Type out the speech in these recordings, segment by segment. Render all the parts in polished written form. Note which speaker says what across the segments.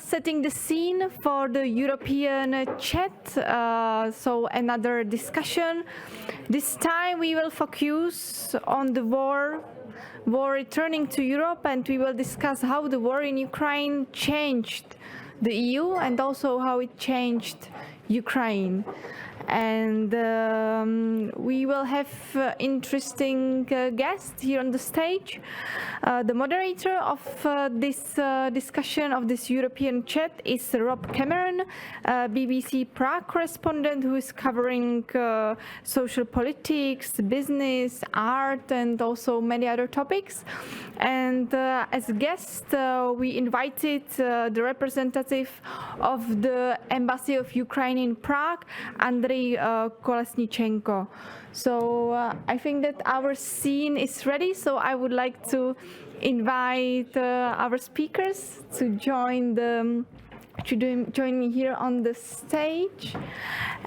Speaker 1: setting the scene for the European chat, so another discussion. This time we will focus on the war returning to Europe, and we will discuss how the war in Ukraine changed the EU and also how it changed Ukraine. And we will have interesting guests here on the stage. The moderator of this discussion of this European chat is Rob Cameron, BBC Prague correspondent who is covering social politics, business, art, and also many other topics. And as a guest, we invited the representative of the Embassy of Ukraine in Prague, Andrei Kolesnichenko. So I think that our scene is ready, so I would like to invite our speakers to join me here on the stage,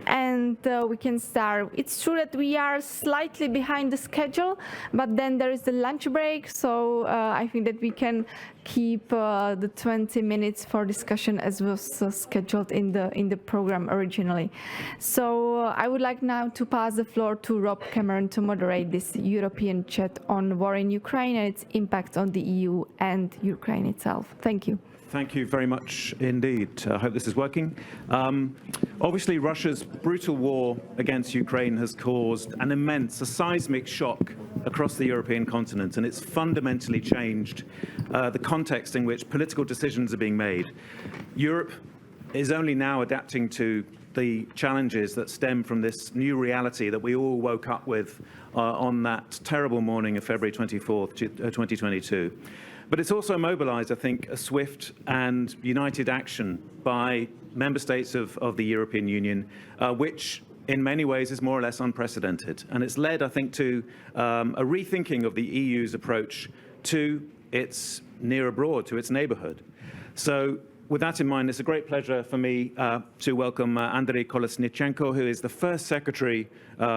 Speaker 1: and we can start. It's true that we are slightly behind the schedule, but then there is the lunch break, so I think that we can keep the 20 minutes for discussion as was scheduled in the program originally. So I would like now to pass the floor to Rob Cameron to moderate this European chat on war in Ukraine and its impact on the EU and Ukraine itself. Thank you.
Speaker 2: Thank you very much indeed. I hope this is working. Obviously, Russia's brutal war against Ukraine has caused a seismic shock across the European continent, and it's fundamentally changed the context in which political decisions are being made. Europe is only now adapting to the challenges that stem from this new reality that we all woke up with on that terrible morning of February 24th, 2022. But it's also mobilized, I think, a swift and united action by member states of the European Union, which in many ways is more or less unprecedented. And it's led, I think, to a rethinking of the EU's approach to its near abroad, to its neighbourhood. So with that in mind, it's a great pleasure for me to welcome Andrei Kolesnichenko, who is the first Secretary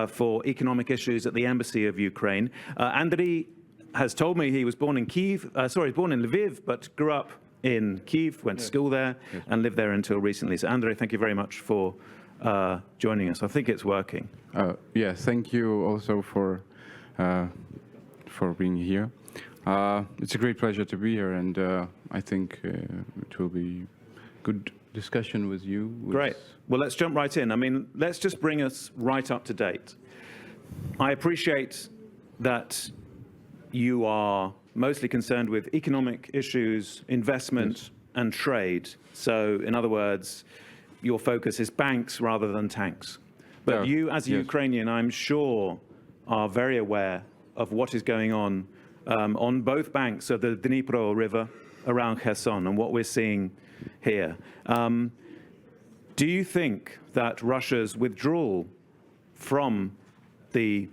Speaker 2: for Economic Issues at the Embassy of Ukraine. Andrei has told me he was born in Lviv, but grew up in Kyiv, went to school there, and lived there until recently. So, Andrei, thank you very much for joining us. I think it's working.
Speaker 3: Yeah, thank you also for being here. It's a great pleasure to be here, and I think it will be good discussion with you.
Speaker 2: Great. Well, let's jump right in. I mean, let's just bring us right up to date. I appreciate that you are mostly concerned with economic issues, investment, and trade. So, in other words, your focus is banks rather than tanks. But you, as a Ukrainian, I'm sure, are very aware of what is going on both banks of the Dnipro River around Kherson and what we're seeing here. Do you think that Russia's withdrawal from the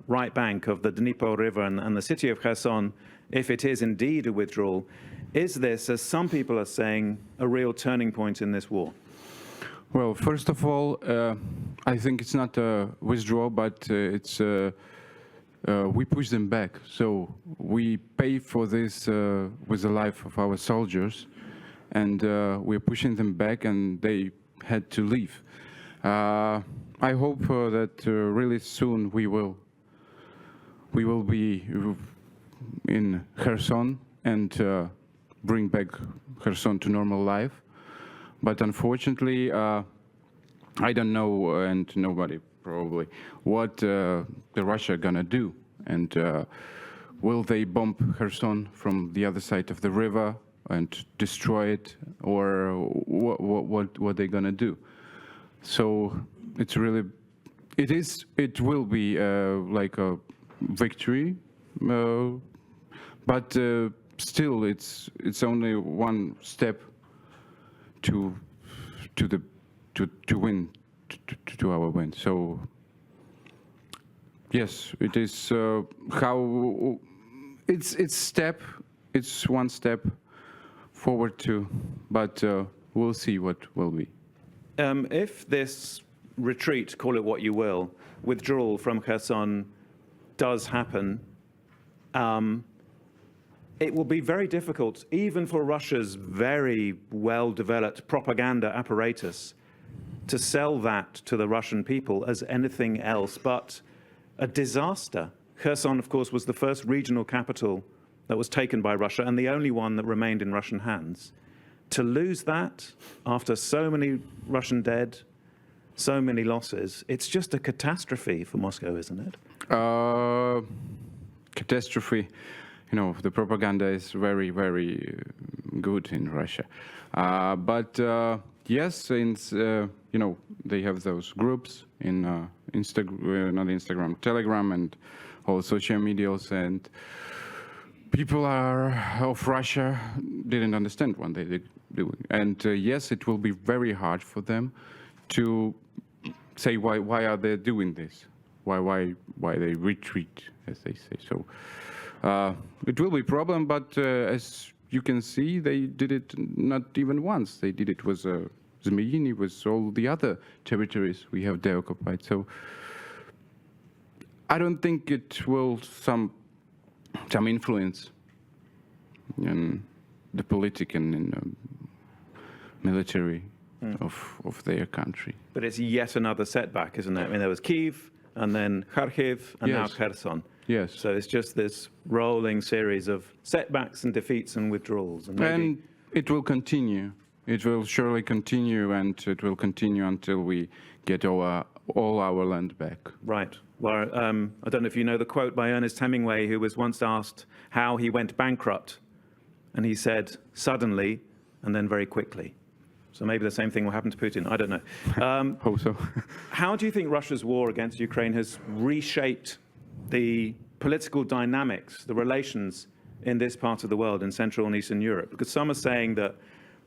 Speaker 2: right bank of the Dnipro River and the city of Kherson, if it is indeed a withdrawal, is this, as some people are saying, a real turning point in this war?
Speaker 3: Well, first of all, I think it's not a withdrawal, but it's we push them back. So we pay for this with the life of our soldiers, and we're pushing them back, and they had to leave. I hope that really soon we will be in Kherson and bring back Kherson to normal life. But unfortunately, I don't know, and nobody probably, what the Russia gonna do. And will they bomb Kherson from the other side of the river and destroy it, or what they gonna do? So it's really, it will be like a victory, but still it's only one step to win, to our win. So yes, it is how it's one step forward to, but we'll see what will be.
Speaker 2: If this retreat, call it what you will, withdrawal from Kherson does happen, it will be very difficult, even for Russia's very well-developed propaganda apparatus, to sell that to the Russian people as anything else but a disaster. Kherson, of course, was the first regional capital that was taken by Russia and the only one that remained in Russian hands. To lose that after so many Russian dead, so many losses, it's just a catastrophe for Moscow, isn't it?
Speaker 3: Catastrophe. You know, the propaganda is very, very good in Russia. But yes, since, you know, they have those groups in not Instagram, Telegram, and all social medias, and people of Russia didn't understand what they did. And yes, it will be very hard for them to say why are they doing this? Why they retreat, as they say. So it will be a problem, but as you can see, they did it not even once. They did it with Zmyiny, with all the other territories we have deoccupied. So I don't think it will some influence in the politics and in the military of their country.
Speaker 2: But it's yet another setback, isn't it? I mean, there was Kyiv, and then Kharkiv, and now Kherson.
Speaker 3: Yes.
Speaker 2: So it's just this rolling series of setbacks and defeats and withdrawals. And
Speaker 3: it will continue. It will surely continue, and it will continue until we get all our land back.
Speaker 2: Right. Well, I don't know if you know the quote by Ernest Hemingway, who was once asked how he went bankrupt. And he said, suddenly, and then very quickly. So maybe the same thing will happen to Putin. I don't know.
Speaker 3: Hope so.
Speaker 2: How do you think Russia's war against Ukraine has reshaped the political dynamics, the relations in this part of the world, in Central and Eastern Europe? Because some are saying that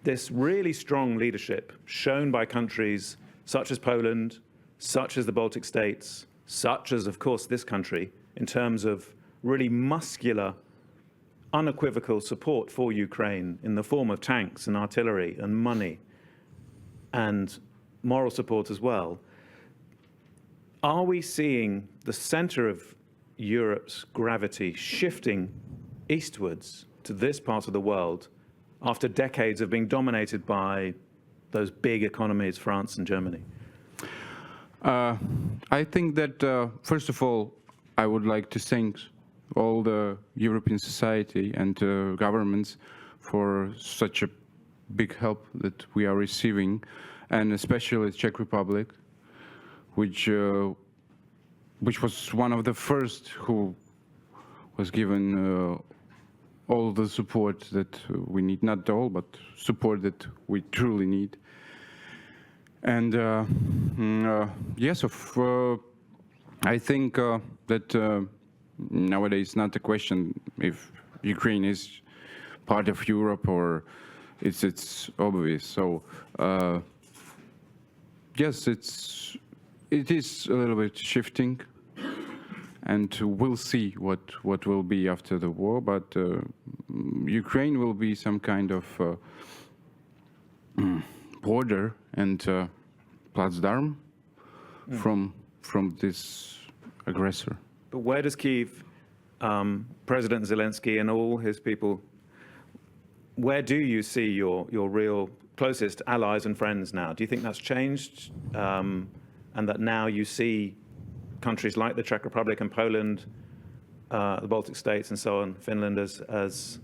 Speaker 2: this really strong leadership shown by countries such as Poland, such as the Baltic states, such as, of course, this country, in terms of really muscular, unequivocal support for Ukraine in the form of tanks and artillery and money and moral support as well. Are we seeing the center of Europe's gravity shifting eastwards to this part of the world after decades of being dominated by those big economies, France and Germany?
Speaker 3: I think that, first of all, I would like to thank all the European society and governments for such a big help that we are receiving, and especially Czech Republic, which was one of the first who was given all the support that we need, not all, but support that we truly need. And yes, I think that nowadays it's not a question if Ukraine is part of Europe or it's obvious. So yes, it is a little bit shifting, and we'll see what will be after the war. But Ukraine will be some kind of border and Placdarm from this aggressor.
Speaker 2: But where does Kyiv, President Zelensky and all his people, where do you see your real closest allies and friends now? Do you think that's changed, and that now you see countries like the Czech Republic and Poland, the Baltic states and so on, Finland as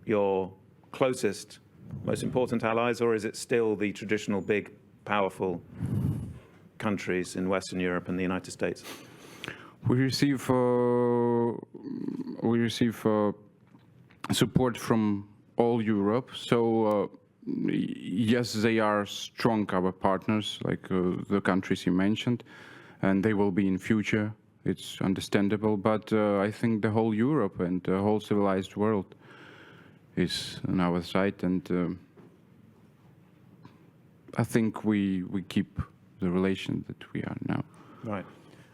Speaker 2: your closest, most important allies, or is it still the traditional big, powerful countries in Western Europe and the United States?
Speaker 3: We receive support from all Europe. So yes, they are strong, our partners, like the countries you mentioned, and they will be in future. It's understandable, but I think the whole Europe and the whole civilized world is on our side, and I think we keep the relation that we are now.
Speaker 2: Right.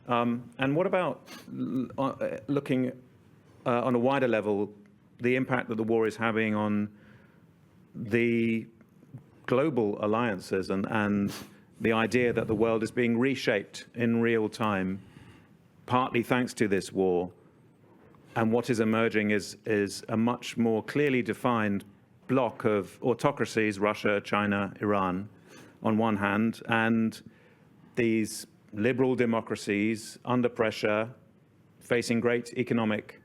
Speaker 2: And what about looking on a wider level, the impact that the war is having on the global alliances and the idea that the world is being reshaped in real time, partly thanks to this war? And what is emerging is a much more clearly defined block of autocracies, Russia, China, Iran, on one hand, and these liberal democracies under pressure, facing great economic,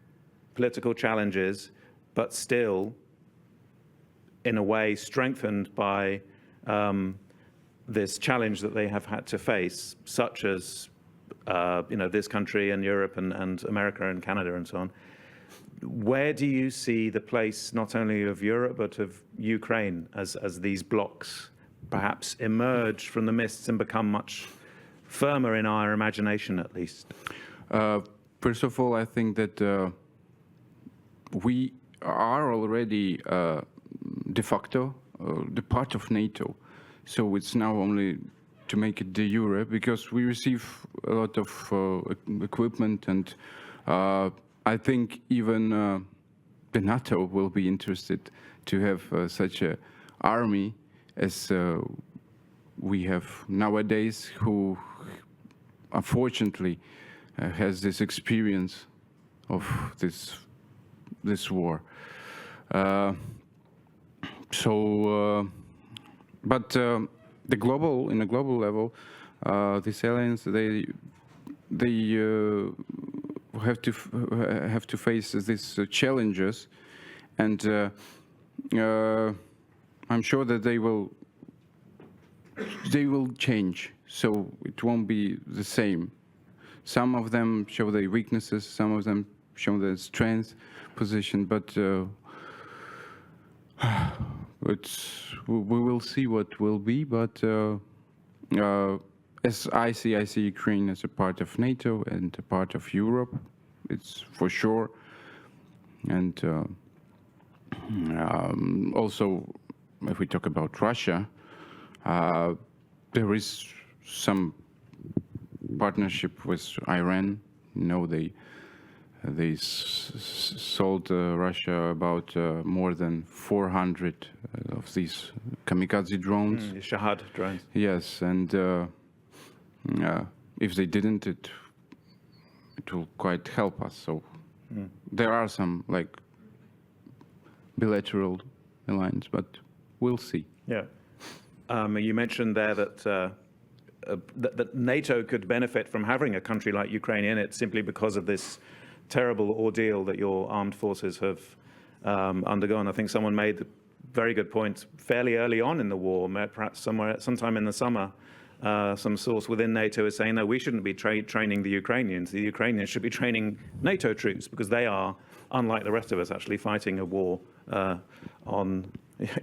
Speaker 2: political challenges, but still, in a way, strengthened by this challenge that they have had to face, such as this country and Europe and America and Canada and so on. Where do you see the place not only of Europe but of Ukraine as these blocks perhaps emerge from the mists and become much firmer in our imagination, at least?
Speaker 3: First of all, I think that we are already de facto the part of NATO. So it's now only to make it de jure, because we receive a lot of equipment, and I think even the NATO will be interested to have such an army as we have nowadays, who unfortunately has this experience of this war. But in a global level, these alliance they have to face these challenges, and I'm sure that they will change. So it won't be the same. Some of them show their weaknesses, some of them show their strength position, but we will see what will be. But as I see Ukraine as a part of NATO and a part of Europe. It's for sure. And also, if we talk about Russia, there is some partnership with Iran. You know, they sold Russia about more than 400 of these kamikaze drones.
Speaker 2: Shahad drones.
Speaker 3: Yes, and if they didn't, it will quite help us. So there are some like bilateral alliance, but we'll see.
Speaker 2: Yeah. You mentioned there that that NATO could benefit from having a country like Ukraine in it simply because of this terrible ordeal that your armed forces have undergone. I think someone made a very good point fairly early on in the war, perhaps sometime in the summer. Some source within NATO is saying, no, we shouldn't be training the Ukrainians. The Ukrainians should be training NATO troops because they are, unlike the rest of us, actually fighting a war on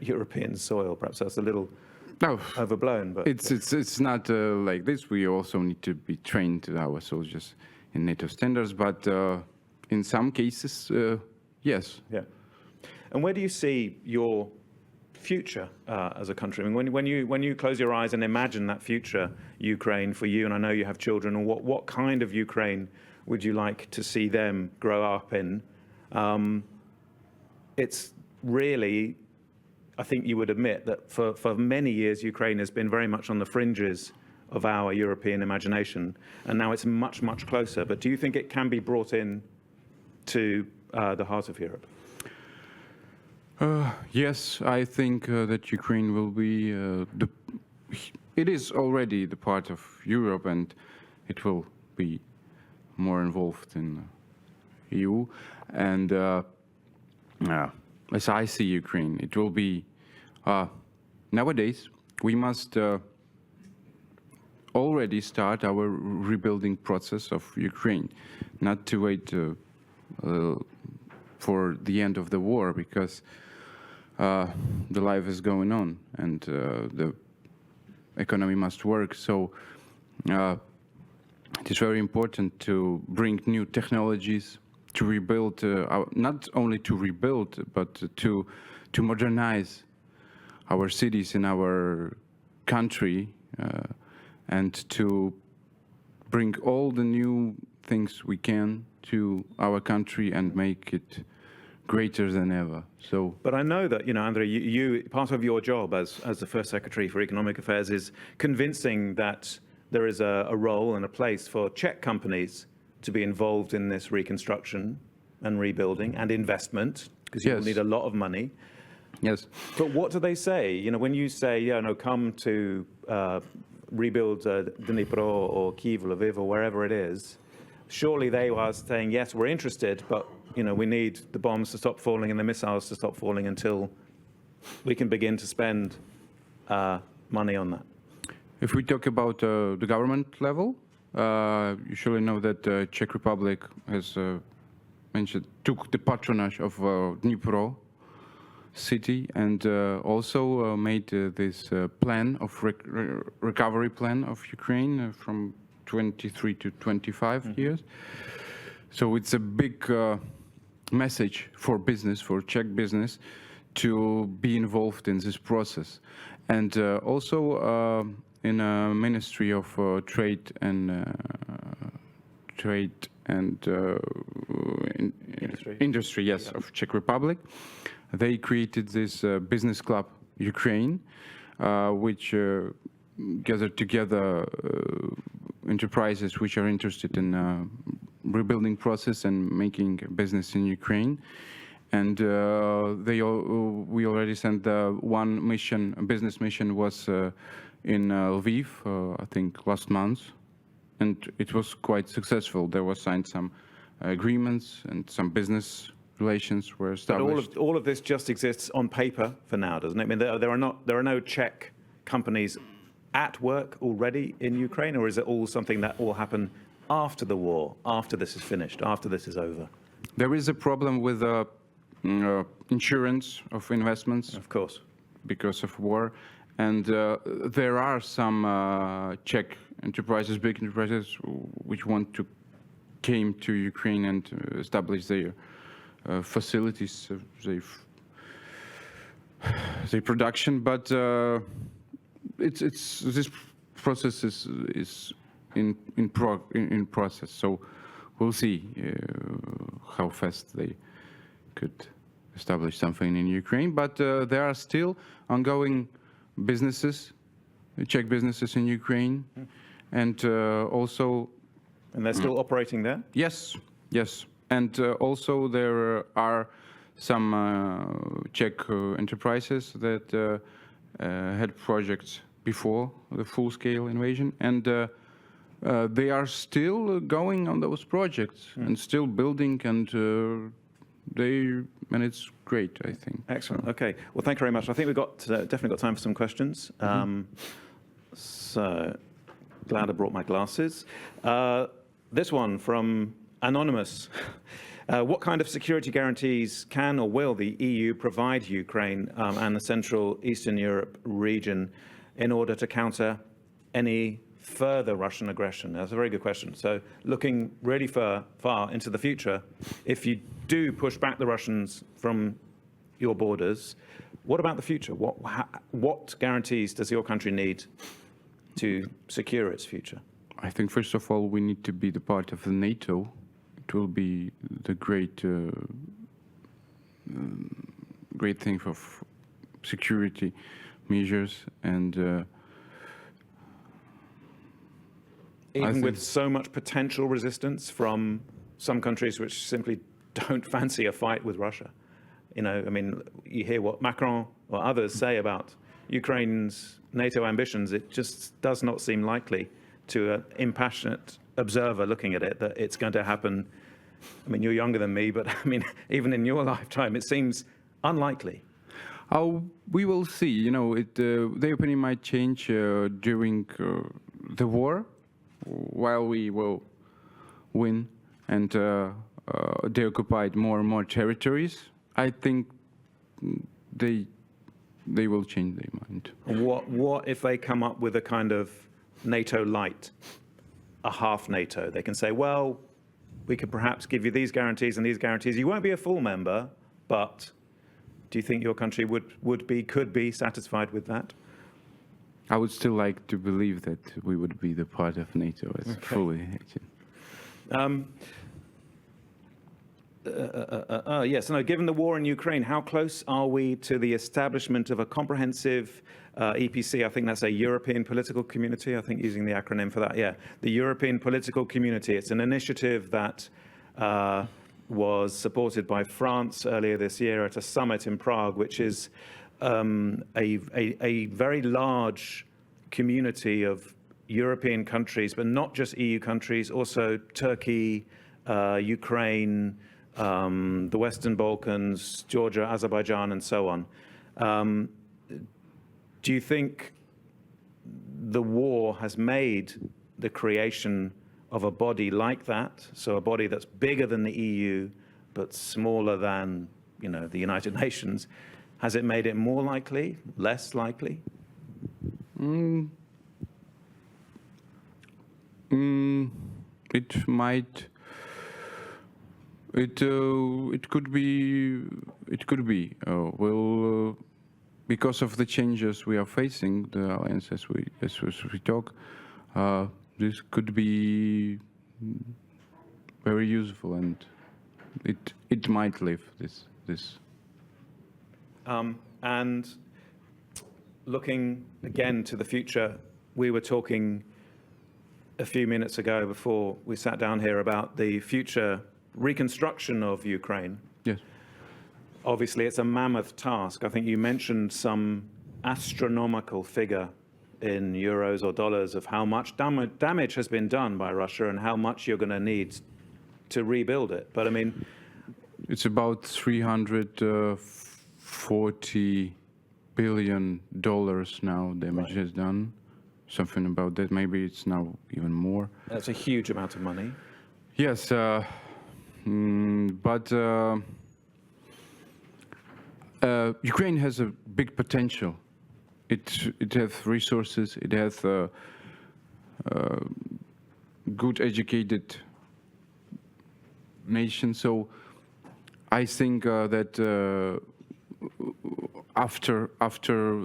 Speaker 2: European soil. Perhaps that's a little overblown. But
Speaker 3: it's not like this. We also need to be trained, our soldiers, in NATO standards. But in some cases, yes.
Speaker 2: Yeah. And where do you see your future as a country? I mean, when you close your eyes and imagine that future Ukraine for you, and I know you have children, and what kind of Ukraine would you like to see them grow up in? It's really, I think you would admit that for many years Ukraine has been very much on the fringes of our European imagination, and now it's much, much closer. But do you think it can be brought in to the heart of Europe?
Speaker 3: Yes, I think that Ukraine will be it is already the part of Europe, and it will be more involved in EU. And as I see Ukraine, it will be nowadays we must already start our rebuilding process of Ukraine, not to wait for the end of the war, because the life is going on and the economy must work. So it is very important to bring new technologies, to rebuild, not only to rebuild, but to modernize our cities in our country, and to bring all the new things we can to our country and make it greater than ever. So,
Speaker 2: but I know that, Andrei, you part of your job as the First Secretary for Economic Affairs is convincing that there is a role and a place for Czech companies to be involved in this reconstruction. and rebuilding and investment, because you will need a lot of money.
Speaker 3: Yes.
Speaker 2: But what do they say? You know, when you say, come to rebuild Dnipro or Kyiv, Lviv, or wherever it is, surely they are saying, yes, we're interested, but we need the bombs to stop falling and the missiles to stop falling until we can begin to spend money on that.
Speaker 3: If we talk about the government level, you surely know that the Czech Republic has took the patronage of Dnipro city and also made this plan of recovery plan of Ukraine from 23 to 25 years. So it's a big message for business, for Czech business, to be involved in this process. And also in a Ministry of Trade and Industry, yes, of Czech Republic, they created this business club Ukraine, which gathered together enterprises which are interested in rebuilding process and making business in Ukraine. And we already sent one mission, a business mission was in Lviv, I think last month, and it was quite successful. There were signed some agreements and some business relations were established.
Speaker 2: But all of this just exists on paper for now, doesn't it? I mean, there are no Czech companies at work already in Ukraine, or is it all something that will happen after the war, after this is finished, after this is over?
Speaker 3: There is a problem with insurance of investments,
Speaker 2: of course,
Speaker 3: because of war, and there are some Czech enterprises, big enterprises, which want to came to Ukraine and establish their facilities, their production, but it's this process is in process. So we'll see how fast they could establish something in Ukraine. But there are still ongoing businesses, Czech businesses in Ukraine, and also.
Speaker 2: And they're still operating there?
Speaker 3: Yes, yes. And also there are some Czech enterprises that had projects before the full-scale invasion, and they are still going on those projects and still building, and it's great, I think.
Speaker 2: Excellent. Okay. Well, thank you very much. I think we've got definitely got time for some questions. So glad I brought my glasses. This one from Anonymous. What kind of security guarantees can or will the EU provide Ukraine and the Central Eastern Europe region in order to counter any further Russian aggression? That's a very good question. So looking really far into the future, if you do push back the Russians from your borders, what about the future? What guarantees does your country need to secure its future?
Speaker 3: I think, first of all, we need to be the part of the NATO. It will be the great thing for security measures, and
Speaker 2: even with so much potential resistance from some countries which simply don't fancy a fight with Russia. I mean, you hear what Macron or others say about Ukraine's NATO ambitions. It just does not seem likely to an impassionate observer looking at it that it's going to happen. I mean, you're younger than me, but I mean, even in your lifetime, it seems unlikely.
Speaker 3: We will see. The opinion might change during the war, while we will win and they occupied more and more territories. I think they will change their mind.
Speaker 2: What if they come up with a kind of NATO light, a half NATO? They can say, well, we could perhaps give you these guarantees and these guarantees. You won't be a full member, but do you think your country could be satisfied with that?
Speaker 3: I would still like to believe that we would be the part of NATO as fully.
Speaker 2: Yes, no, given the war in Ukraine, how close are we to the establishment of a comprehensive EPC? I think that's a European Political Community, I think, using the acronym for that. Yeah, the European Political Community. It's an initiative that was supported by France earlier this year at a summit in Prague, which is a very large community of European countries, but not just EU countries, also Turkey, Ukraine, the Western Balkans, Georgia, Azerbaijan, and so on. Do you think the war has made the creation of a body like that, so a body that's bigger than the EU, but smaller than, the United Nations, has it made it more likely, less likely?
Speaker 3: It might. It could be. It could be. Because of the changes we are facing, the alliance as we talk, this could be very useful, and it might live this.
Speaker 2: And looking again to the future, we were talking a few minutes ago before we sat down here about the future reconstruction of Ukraine.
Speaker 3: Yes.
Speaker 2: Obviously, it's a mammoth task. I think you mentioned some astronomical figure in euros or dollars of how much damage has been done by Russia and how much you're going to need to rebuild it. But I mean,
Speaker 3: it's about $340 billion now damage is done. Something about that. Maybe it's now even more.
Speaker 2: That's a huge amount of money.
Speaker 3: Yes, but Ukraine has a big potential. It has resources. It has good educated nation. So I think that after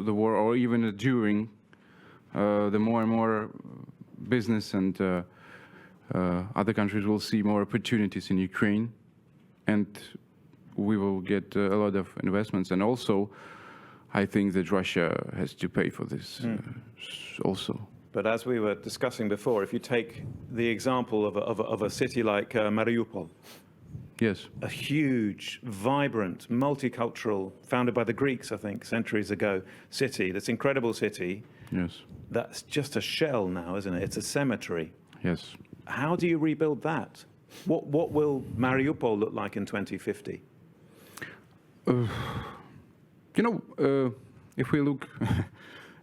Speaker 3: the war, or even during, the more and more business and other countries will see more opportunities in Ukraine, and we will get a lot of investments. And also, I think that Russia has to pay for this also.
Speaker 2: But as we were discussing before, if you take the example of a city like Mariupol,
Speaker 3: yes,
Speaker 2: a huge, vibrant, multicultural, founded by the Greeks, I think, centuries ago, city, this incredible city,
Speaker 3: yes,
Speaker 2: that's just a shell now, isn't it? It's a cemetery.
Speaker 3: yes.
Speaker 2: How do you rebuild that? What will Mariupol look like in 2050?
Speaker 3: If we look,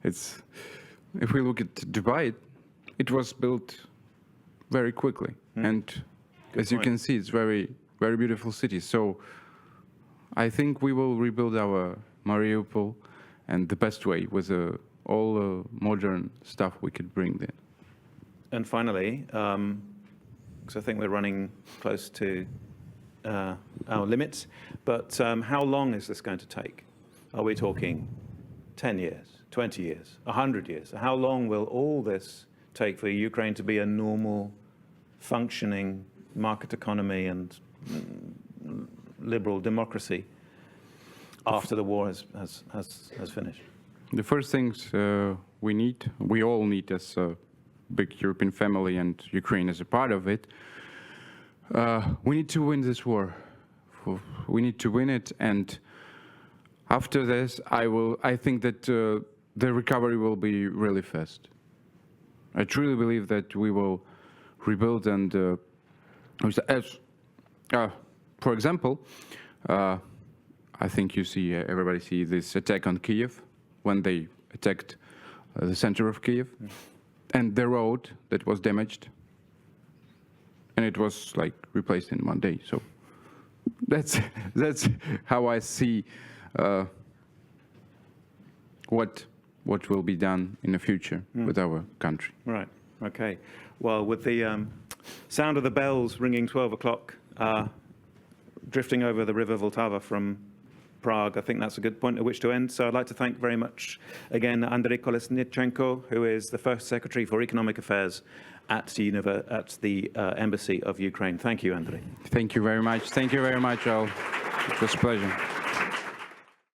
Speaker 3: if we look at Dubai, it was built very quickly, and as you can see, it's very, very beautiful city. So I think we will rebuild our Mariupol, and the best way with all the modern stuff we could bring there.
Speaker 2: And finally, because I think we're running close to our limits, but how long is this going to take? Are we talking 10 years, 20 years, 100 years? How long will all this take for Ukraine to be a normal, functioning market economy and liberal democracy after the war has finished?
Speaker 3: The first things we all need as a big European family, and Ukraine is a part of it, we need to win this war. We need to win it, and after this, I think that the recovery will be really fast. I truly believe that we will rebuild, and for example, I think everybody see this attack on Kiev when they attacked the center of Kiev, and the road that was damaged, and it was like replaced in one day. So that's how I see what will be done in the future with our country.
Speaker 2: Right. Okay. Well, with the sound of the bells ringing 12 o'clock, drifting over the river Vltava from Prague, I think that's a good point at which to end. So I'd like to thank very much again Andrei Kolesnitchenko, who is the First Secretary for Economic Affairs at the Embassy of Ukraine. Thank you, Andrei.
Speaker 3: Thank you very much. Thank you very much, all. It was a pleasure.